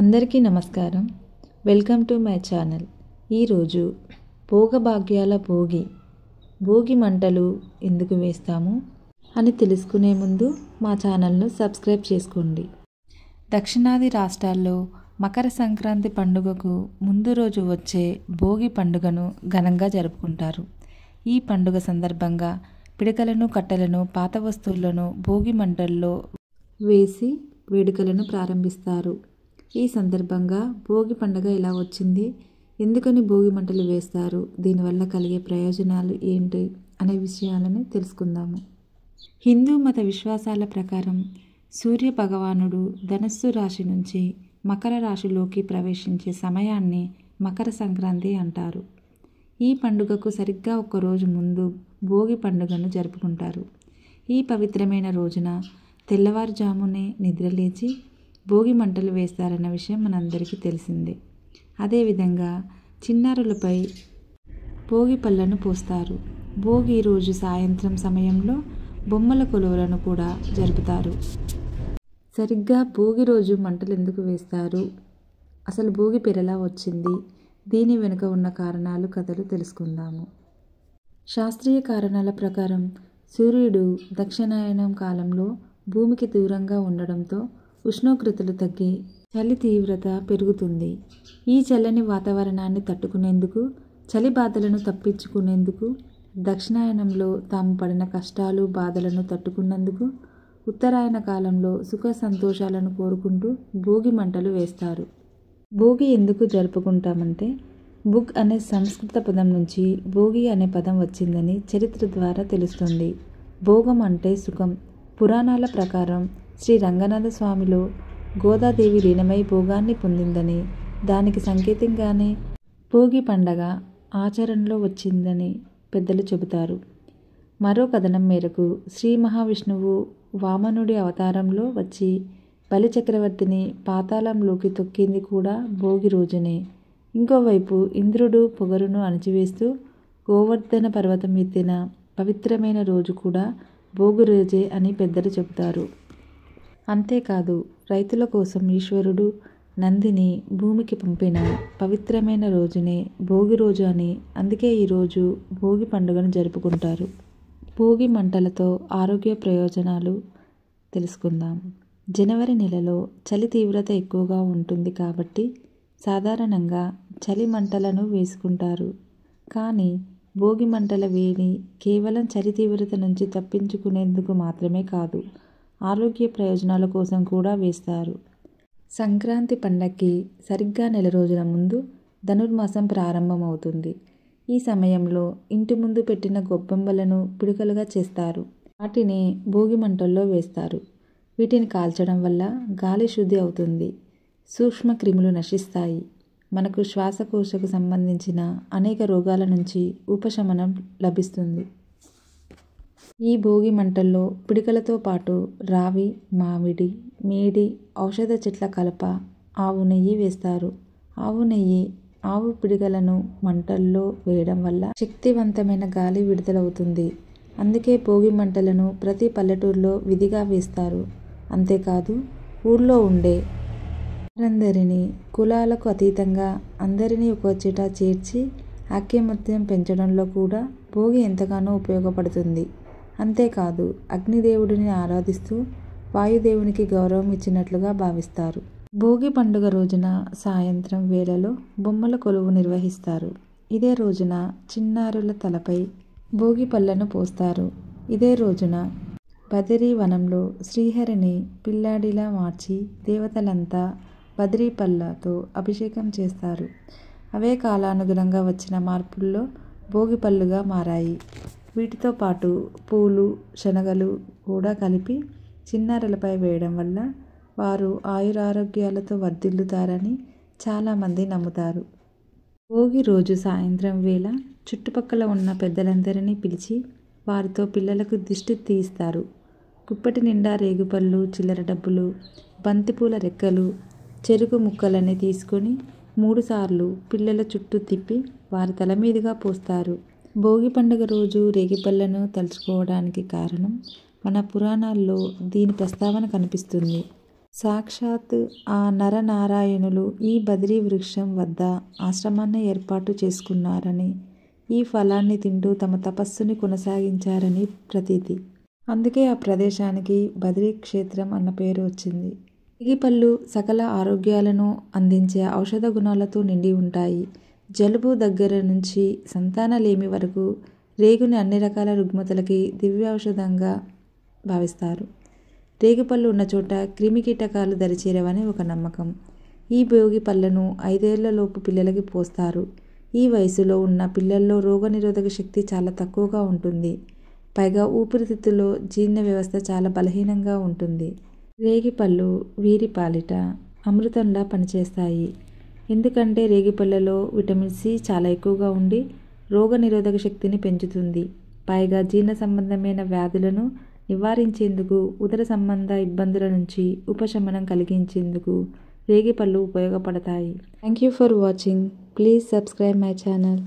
అందరికీ నమస్కారం. Welcome to my channel. ఈరోజు భోగభాగ్యాల భోగి మంటలు ఎందుకు వేస్తాము అని తెలుసుకునే ముందు మా ఛానల్ను సబ్స్క్రైబ్ చేసుకోండి. దక్షిణాది రాష్ట్రాల్లో మకర సంక్రాంతి పండుగకు ముందు రోజు వచ్చే భోగి పండుగను ఘనంగా జరుపుకుంటారు. ఈ పండుగ సందర్భంగా పిడకలను, కట్టెలను, పాత వస్తువులను భోగి మంటల్లో వేసి వేడుకలను ప్రారంభిస్తారు. ఈ సందర్భంగా భోగి పండుగ ఎలా వచ్చింది, ఎందుకని భోగి మంటలు వేస్తారు, దీనివల్ల కలిగే ప్రయోజనాలు ఏంటి అనే విషయాలను తెలుసుకుందాము. హిందూ మత విశ్వాసాల ప్రకారం సూర్య భగవానుడు ధనస్సు రాశి నుంచి మకర రాశిలోకి ప్రవేశించే సమయాన్ని మకర సంక్రాంతి అంటారు. ఈ పండుగకు సరిగ్గా ఒక్కరోజు ముందు భోగి పండుగను జరుపుకుంటారు. ఈ పవిత్రమైన రోజున తెల్లవారుజామునే నిద్రలేచి భోగి మంటలు వేస్తారన్న విషయం మనందరికీ తెలిసిందే. అదేవిధంగా చిన్నారులపై భోగి పళ్ళను పోస్తారు. భోగి రోజు సాయంత్రం సమయంలో బొమ్మల కొలువులను కూడా జరుపుతారు. సరిగ్గా భోగి రోజు మంటలు ఎందుకు వేస్తారు, అసలు భోగి పేరు ఎలా వచ్చింది, దీని వెనుక ఉన్న కారణాలు, కథలు తెలుసుకుందాము. శాస్త్రీయ కారణాల ప్రకారం సూర్యుడు దక్షిణాయనం కాలంలో భూమికి దూరంగా ఉండడంతో ఉష్ణోగ్రతలు తగ్గి చలి తీవ్రత పెరుగుతుంది. ఈ చల్లని వాతావరణాన్ని తట్టుకునేందుకు, చలి బాధలను తప్పించుకునేందుకు, దక్షిణాయనంలో తాము పడిన కష్టాలు బాధలను తట్టుకున్నందుకు, ఉత్తరాయణ కాలంలో సుఖ సంతోషాలను కోరుకుంటూ భోగి మంటలు వేస్తారు. భోగి ఎందుకు జరుపుకుంటామంటే బుగ్ అనే సంస్కృత పదం నుంచి భోగి అనే పదం వచ్చిందని చరిత్ర ద్వారా తెలుస్తుంది. భోగం అంటే సుఖం. పురాణాల ప్రకారం శ్రీ రంగనాథ స్వామిలో గోదాదేవి లీనమై భోగాన్ని పొందిందని, దానికి సంకేతంగానే భోగి పండగ ఆచరణలో వచ్చిందని పెద్దలు చెబుతారు. మరో కథనం మేరకు శ్రీ మహావిష్ణువు వామనుడి అవతారంలో వచ్చి బలి చక్రవర్తిని పాతాళంలోకి తొక్కింది కూడా భోగి రోజునే. ఇంకోవైపు ఇంద్రుడు పొగరును అణచివేస్తూ గోవర్ధన పర్వతం ఎత్తిన పవిత్రమైన రోజు కూడా భోగి రోజే అని పెద్దలు చెబుతారు. అంతేకాదు, రైతుల కోసం ఈశ్వరుడు నందిని భూమికి పంపిన పవిత్రమైన రోజునే భోగి రోజు అని, అందుకే ఈరోజు భోగి పండుగను జరుపుకుంటారు. భోగి మంటలతో ఆరోగ్య ప్రయోజనాలు తెలుసుకుందాం. జనవరి నెలలో చలి తీవ్రత ఎక్కువగా ఉంటుంది కాబట్టి సాధారణంగా చలి మంటలను వేసుకుంటారు. కానీ భోగి మంటల వేడి కేవలం చలి తీవ్రత నుంచి తప్పించుకునేందుకు మాత్రమే కాదు, ఆరోగ్య ప్రయోజనాల కోసం కూడా వేస్తారు. సంక్రాంతి పండగకి సరిగ్గా నెల రోజుల ముందు ధనుర్మాసం ప్రారంభమవుతుంది. ఈ సమయంలో ఇంటి ముందు పెట్టిన గొబ్బెమ్మలను పిడుకలుగా చేస్తారు. వాటిని భోగి మంటల్లో వేస్తారు. వీటిని కాల్చడం వల్ల గాలి శుద్ధి అవుతుంది, సూక్ష్మ క్రిములు నశిస్తాయి, మనకు శ్వాసకోశకు సంబంధించిన అనేక రోగాల నుంచి ఉపశమనం లభిస్తుంది. ఈ భోగి మంటల్లో పిడికలతో పాటు రావి, మామిడి, మేడి, ఔషధ చెట్ల కలప, ఆవు నెయ్యి వేస్తారు. ఆవు నెయ్యి, ఆవు పిడికలను మంటల్లో వేయడం వల్ల శక్తివంతమైన గాలి విడుదలవుతుంది. అందుకే భోగి మంటలను ప్రతి పల్లెటూరులో విధిగా వేస్తారు. అంతేకాదు, ఊళ్ళో ఉండే వారందరినీ కులాలకు అతీతంగా అందరినీ ఒకచోట చేర్చి ఐకమత్యం పెంచడంలో కూడా భోగి ఎంతగానో ఉపయోగపడుతుంది. అంతేకాదు, అగ్నిదేవుడిని ఆరాధిస్తూ వాయుదేవునికి గౌరవం ఇచ్చినట్లుగా భావిస్తారు. భోగి పండుగ రోజున సాయంత్రం వేళలో బొమ్మల కొలువు నిర్వహిస్తారు. ఇదే రోజున చిన్నారుల తలపై భోగి పళ్ళను పోస్తారు. ఇదే రోజున బదరీ వనంలో శ్రీహరిని పిల్లాడిలా మార్చి దేవతలంతా బదరీ పళ్ళతో అభిషేకం చేస్తారు. అవే కాలానుగుణంగా వచ్చిన మార్పుల్లో భోగి పళ్ళుగా మారాయి. వీటితో పాటు పూలు, శనగలు కూడా కలిపి చిన్నారులపై వేయడం వల్ల వారు ఆయురారోగ్యాలతో వర్ధిల్లుతారని చాలామంది నమ్ముతారు. భోగి రోజు సాయంత్రం వేళ చుట్టుపక్కల ఉన్న పెద్దలందరినీ పిలిచి వారితో పిల్లలకు దిష్టి తీయిస్తారు. కుప్పటి నిండా రేగుపళ్ళు, చిల్లర డబ్బులు, బంతిపూల రెక్కలు, చెరుకు ముక్కలని తీసుకొని 3 సార్లు పిల్లల చుట్టూ తిప్పి వారి తల మీదుగా పోస్తారు. భోగి పండుగ రోజు రేగిపళ్ళను తలుచుకోవడానికి కారణం మన పురాణాల్లో దీని ప్రస్తావన కనిపిస్తుంది. సాక్షాత్ ఆ నరనారాయణులు ఈ బద్రీ వృక్షం వద్ద ఆశ్రమాన్ని ఏర్పాటు చేసుకున్నారని, ఈ ఫలాన్ని తింటూ తమ తపస్సుని కొనసాగించారని ప్రతీతి. అందుకే ఆ ప్రదేశానికి బద్రీ క్షేత్రం అన్న పేరు వచ్చింది. రేగిపళ్ళు సకల ఆరోగ్యాలను అందించే ఔషధ గుణాలతో నిండి ఉంటాయి. జలుబు దగ్గర నుంచి సంతానలేమి వరకు రేగుని అన్ని రకాల రుగ్మతలకి దివ్యౌషధంగా భావిస్తారు. రేగిపళ్ళు ఉన్న చోట క్రిమికీటకాలు దరిచేరవని ఒక నమ్మకం. ఈ భోగి పళ్ళను 5 ఏళ్లలోపు పిల్లలకి పోస్తారు. ఈ వయసులో ఉన్న పిల్లల్లో రోగనిరోధక శక్తి చాలా తక్కువగా ఉంటుంది. పైగా ఊపిరితిత్తులో జీర్ణ వ్యవస్థ చాలా బలహీనంగా ఉంటుంది. రేగిపళ్ళు వీరి పాలిట అమృతంలా పనిచేస్తాయి. ఎందుకంటే రేగిపళ్ళలో విటమిన్ సి చాలా ఎక్కువగా ఉండి రోగనిరోధక శక్తిని పెంచుతుంది. పైగా జీర్ణ సంబంధమైన వ్యాధులను నివారించేందుకు, ఉదర సంబంధ ఇబ్బందుల నుంచి ఉపశమనం కలిగించేందుకు రేగిపళ్ళు ఉపయోగపడతాయి. Thank you for watching. Please subscribe my channel.